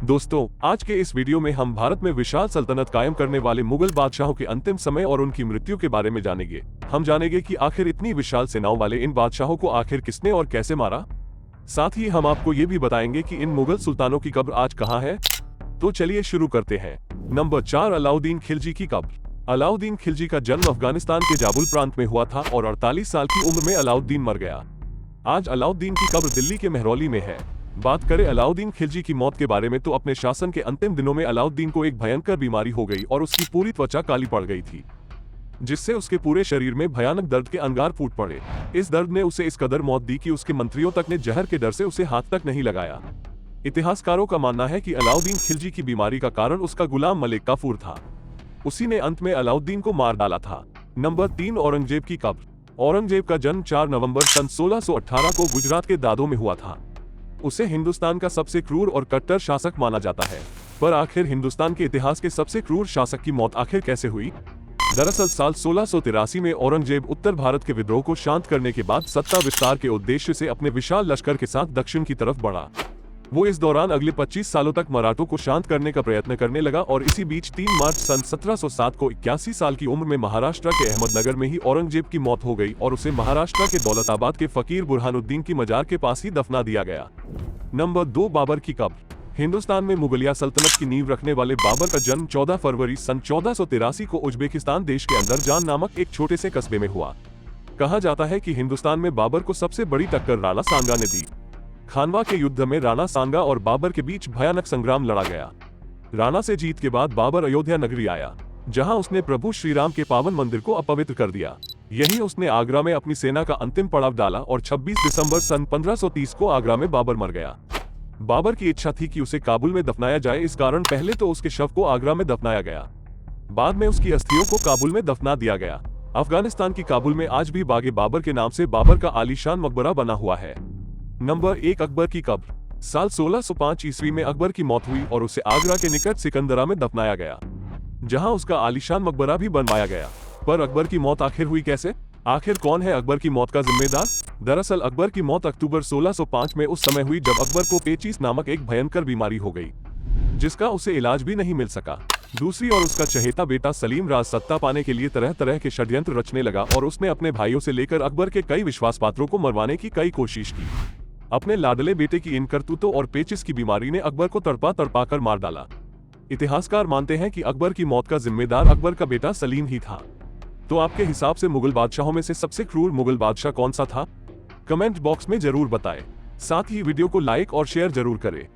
दोस्तों, आज के इस वीडियो में हम भारत में विशाल सल्तनत कायम करने वाले मुगल बादशाहों के अंतिम समय और उनकी मृत्यु के बारे में जानेंगे। हम जानेंगे कि आखिर इतनी विशाल सेनाओं वाले इन बादशाहों को आखिर किसने और कैसे मारा। साथ ही हम आपको ये भी बताएंगे कि इन मुगल सुल्तानों की कब्र आज कहाँ है। तो चलिए शुरू करते हैं। नंबर 4, अलाउद्दीन खिलजी की कब्र। अलाउद्दीन खिलजी का जन्म अफगानिस्तान के जाबुल प्रांत में हुआ था और 48 साल की उम्र में अलाउद्दीन मर गया। आज अलाउद्दीन की कब्र दिल्ली के महरौली में है। बात करें अलाउद्दीन खिलजी की मौत के बारे में तो अपने शासन के अंतिम दिनों में अलाउद्दीन को एक भयंकर बीमारी हो गई और उसकी पूरी त्वचा काली पड़ गई थी, जिससे उसके पूरे शरीर में भयानक दर्द के अंगार फूट पड़े। इस दर्द ने उसे इस कदर मौत दी कि उसके मंत्रियों तक ने जहर के डर से उसे हाथ तक नहीं लगाया। इतिहासकारों का मानना है कि अलाउद्दीन खिलजी की बीमारी का कारण उसका गुलाम मलिक काफूर था। उसी ने अंत में अलाउद्दीन को मार डाला था। नंबर 3, औरंगजेब की कब्र। औरंगजेब का जन्म 4 नवंबर सन 1618 को गुजरात के दादो में हुआ था। उसे हिंदुस्तान का सबसे क्रूर और कट्टर शासक माना जाता है। पर आखिर हिंदुस्तान के इतिहास के सबसे क्रूर शासक की मौत आखिर कैसे हुई? दरअसल साल 1683 में औरंगजेब उत्तर भारत के विद्रोह को शांत करने के बाद सत्ता विस्तार के उद्देश्य से अपने विशाल लश्कर के साथ दक्षिण की तरफ बढ़ा। वो इस दौरान अगले 25 सालों तक मराठों को शांत करने का प्रयत्न करने लगा और इसी बीच 3 मार्च सन 1707 को 81 साल की उम्र में महाराष्ट्र के अहमदनगर में ही औरंगजेब की मौत हो गई और उसे महाराष्ट्र के दौलताबाद के फकीर बुरहानुद्दीन की मजार के पास ही दफना दिया गया। नंबर 2, बाबर की कब्र। हिंदुस्तान में मुगलिया सल्तनत की नींव रखने वाले बाबर का जन्म 14 फरवरी सन 1483 को उज्बेकिस्तान देश के अंदर जान नामक एक छोटे से कस्बे में हुआ। कहा जाता है कि हिंदुस्तान में बाबर को सबसे बड़ी टक्कर राणा सांगा ने दी। खानवा के युद्ध में राणा सांगा और बाबर के बीच भयानक संग्राम लड़ा गया। राणा से जीत के बाद बाबर अयोध्या नगरी आया, जहां उसने प्रभु श्री राम के पावन मंदिर को अपवित्र कर दिया। यही उसने आगरा में अपनी सेना का अंतिम पड़ाव डाला और 26 दिसंबर सन 1530 को आगरा में बाबर मर गया। बाबर की इच्छा थी कि उसे काबुल में दफनाया जाए, इस कारण पहले तो उसके शव को आगरा में दफनाया गया, बाद में उसकी अस्थियों को काबुल में दफना दिया गया। अफगानिस्तान की काबुल में आज भी बागे बाबर के नाम से बाबर का आलीशान मकबरा बना हुआ है। नंबर 1, अकबर की कब्र। साल 1605 ईस्वी में अकबर की मौत हुई और उसे आगरा के निकट सिकंदरा में दफनाया गया, जहां उसका आलीशान मकबरा भी बनवाया गया। पर अकबर की मौत आखिर हुई कैसे? आखिर कौन है अकबर की मौत का जिम्मेदार? दरअसल अकबर की मौत अक्टूबर 1605 में उस समय हुई जब अकबर को पेचिश नामक एक भयंकर बीमारी हो गई, जिसका उसे इलाज भी नहीं मिल सका। दूसरी ओर उसका चहेता बेटा सलीम राज सत्ता पाने के लिए तरह तरह के षड्यंत्र रचने लगा और उसने अपने भाइयों से लेकर अकबर के कई विश्वास पात्रों को मरवाने की कई कोशिश की। अपने लाडले बेटे की इन करतूतों और पेचिश की बीमारी ने अकबर को तड़पा तड़पा कर मार डाला। इतिहासकार मानते हैं कि अकबर की मौत का जिम्मेदार अकबर का बेटा सलीम ही था। तो आपके हिसाब से मुगल बादशाहों में से सबसे क्रूर मुगल बादशाह कौन सा था? कमेंट बॉक्स में जरूर बताएं। साथ ही वीडियो को लाइक और शेयर जरूर करें।